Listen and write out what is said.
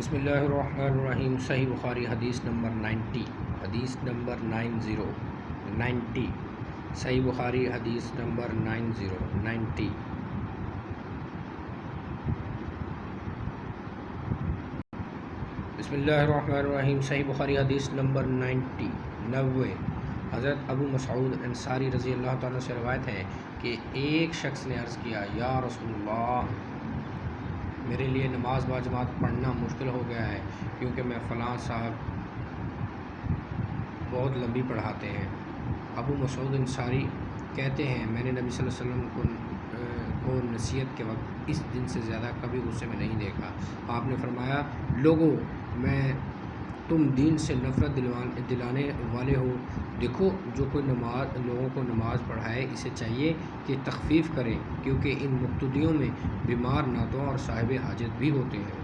बिस्मिल्लाहिर्रहमानिर्रहीम। सही बुखारी हदीस नंबर 90, हदीस नंबर 90 सही बुखारी हदीस नंबर 90। बिस्मिल्लाहिर्रहमानिर्रहीम। सही बुखारी हदीस नंबर 90। हज़रत अबू मसऊद अंसारी रज़ी अल्लाह ताला से रवायत है कि एक शख्स ने अर्ज़ किया, या रसूलल्लाह, मेरे लिए नमाज बाजमात पढ़ना मुश्किल हो गया है क्योंकि मैं फ़लाँ साहब बहुत लंबी पढ़ाते हैं। अबू मसऊद अंसारी कहते हैं, मैंने नबी सल्लल्लाहु अलैहि वसल्लम को नसीहत के वक्त इस दिन से ज़्यादा कभी गुस्से में नहीं देखा। आपने फरमाया, लोगों, तुम दीन से नफ़रत दिलाने वाले हो। देखो, जो कोई लोगों को नमाज़ पढ़ाए, इसे चाहिए कि तख़फ़ीफ़ करें, क्योंकि इन मुक़्तदियों में बीमार नातों और साहिब हाजत भी होते हैं।